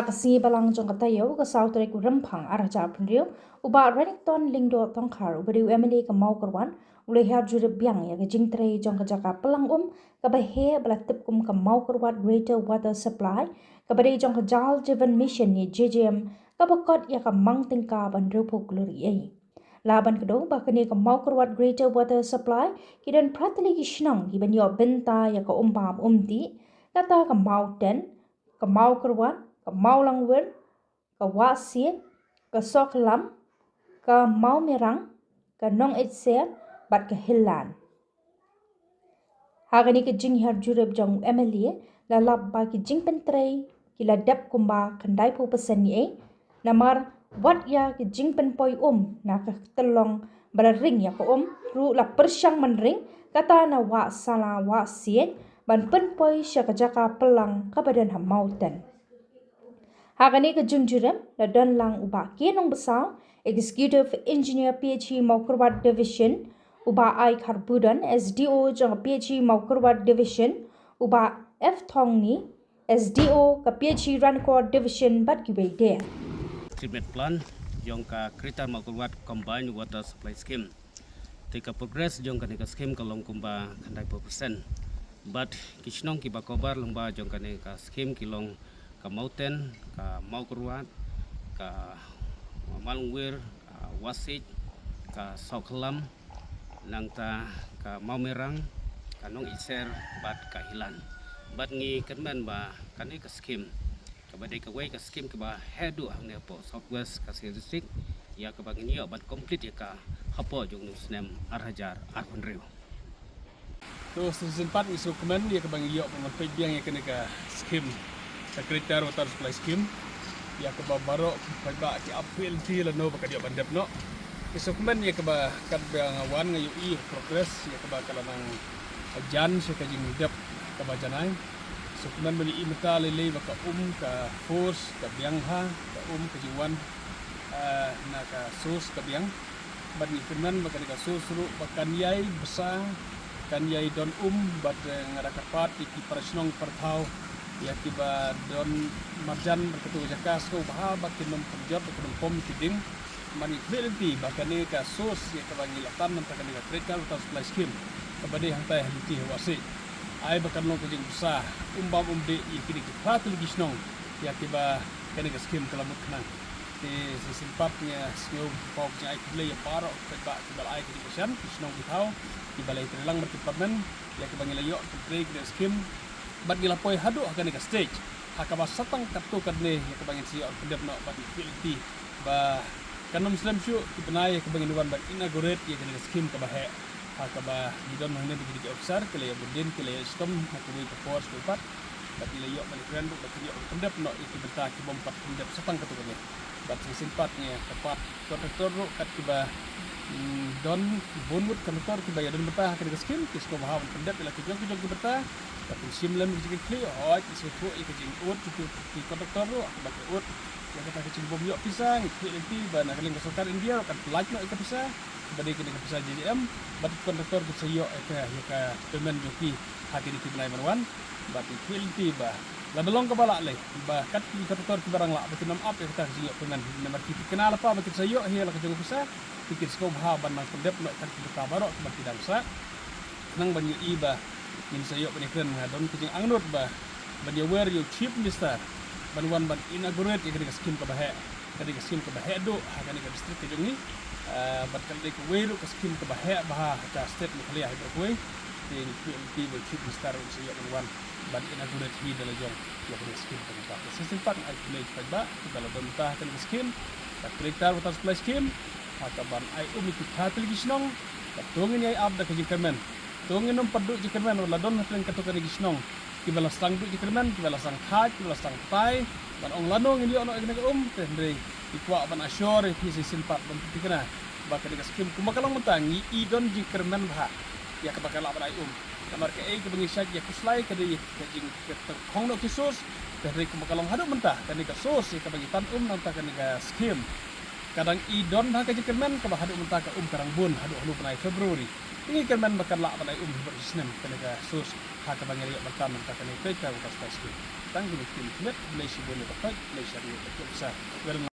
Akasi balang jong katayo ka South Rek rempang araja prendio uba Renington lingdo tongkar ubadi UMLA ka mau korwan ulai ha jurib biang ya ka jingtre jong ka jaka pelang ka bahe balatip ka mau korwat Greater Water Supply ka badi jong ka jal Jevan Mission ni JJM ka bakot ya ka mang tingka ban rupo glory ai. Laban kedua bakani ka mau korwat Greater Water Supply kidan pratali kishnang giban yo benta ya ka umbam umti kata ka mau ten ka mau korwat ka mau langwer, ka wasie, ka soklam, ka mau merang, ka nong itser, bat ka hilan. Hagani ka jing har jureb jong MLA, la lab ba ki jing pentrei, ki la dep kumba kandai po pesen ye, namar wat ya ki jing pen poi na ka telong bala ring ya ko ru la persyang man ring, kata na wa sala wa sie, ban pen poi syaka jaka pelang ka badan ha mauten. Hagani ke junjurem la don lang uba kenong besar Executive Engineer PhD Maukurwat Division uba ai Karbudan SDO jang PhD Maukurwat Division uba F Thong ni SDO ka PhD Rankor Division bat gibe Treatment plan jong ka Greater Maukurwat Combined Water Supply Scheme. Tika progress jong ka nika scheme ka long kumba kandai %. But kishnong ki bakobar lomba jong ka nika scheme kilong ka Mauten, ka Maukurwat, ka Malungwir, ka Wasit, ka Soklam, nangta ka Maumerang, ka Nong Iser, bat ka Hilan. Bat ngi kenman ba kani ka scheme. Ka badai ka way ka scheme ka ba hedu ang po Southwest ka district ya ka bangin yo bat complete ya ka hapo jong nusnem arhajar arhunreu. So sempat isu kemen dia ke bangin yo mengapai biang ya kena ka scheme. Secretary Water Supply Scheme ya ke barok ba ki appeal ti la no ba ka dia bandep no isukmen ya ke ba kad bang wan ngai UI progress ya ke ba kala nang jan se ka jing dep ka ba janai sukmen beli imta lele ba ka force ka biang ha ka ka jiwan na ka sus ka biang ban ikmen ba ka sus ru ba kan yai besar kan yai don bat ngara kapat ki parasnong perthau ya kiba don marjan berketu jakas ko baha bakin nom kerjot bakin pom tiding mani clearly bakane ka sos ya ka bangi latan nam takane ka Greater Water Supply Scheme kabade hantai haliti wasi ai bakan long kejing besar umbam umde ikini ki pratul gisnong ya kiba kane ka scheme kalamut nang ti simpatnya snow pop nya ai kle ya paro ka kibal ai ki besan gisnong bitau kibalai terlang berdepartemen ya kibangi layo ka scheme bat gilapoi hadu akan ke stage hakaba satang katu kadne ya kebangin si or pendep no bat utility ba kanum slam shu ibnai kebangin wan bat inaugurate ya kene scheme ka bahe hakaba didon mangne di officer kele ya budin kele ya stom hakui ke force bat bat ile yo balik rendu bat yo pendep no iki benta ki bom pat pendep satang katu kadne bat simpatnya tepat kontraktor kat kiba don bonmut kantor kiba ya don betah ke scheme kisko bahawan pendep ila kijong betah tapi simlam kijing kli oh isu tu ikijing ut ki kontraktor ro bak ut yang kata kijing bom yo pisang ki bana kaling kesukaan India kan pelaj no ka pisah badai kini pisah JDM bat kontraktor ki sayo ka pemen joki hati di kibnai marwan bat ki ba la belong ka bala le ba kat ki kontraktor ki barang la batin nam up ya kata sayo pemen nomor ki kenal apa batin sayo hi la kijing pisah pikir sko bah ban nang pendep no kan kita barok bat tidak sa nang banyu iba min sayo penikren don kijing angnut ba ban ya wear you chief minister ban wan ban inaugurate ya ka scheme ka bahe do hakan ka district kijing ni bat kan dek weru ka scheme ka bahe bah ka state ni kali ha berkuai ti will chief minister sayo ban ban inaugurate hi dalam jong ya ka scheme ka ba sesempat ai play ba dalam bentah kan scheme ka Greater Water Supply Scheme hakaban ai ki tatil gisnong katungin ai abda ka jingkamen tungin nom padu jingkamen wala don hatren katukan gisnong kibala sang du jingkamen kibala sang khaj kibala sang tai ban ong lanong ini ono igna tendre ikwa ban asyore fi simpat ban tikna baka de skim kumakalang mentangi i don jingkamen bah ya ka bakal ban ai kamar ke ai ke bengisaj ya kuslai ka de jing khong no kisus tendre kumakalang hadu mentah kan ka sos ya ka bagitan nang ta kan ka skim kadang idon ha ka jikemen ka bahadu mentah ka karang bun hadu hulu penai Februari ini kemen bakal la pada berisnem kana ka sus ha ka bangari bakam mentah kan ka Greater Water Supply Scheme tang kini skim met Malaysia boleh dapat Malaysia dia besar.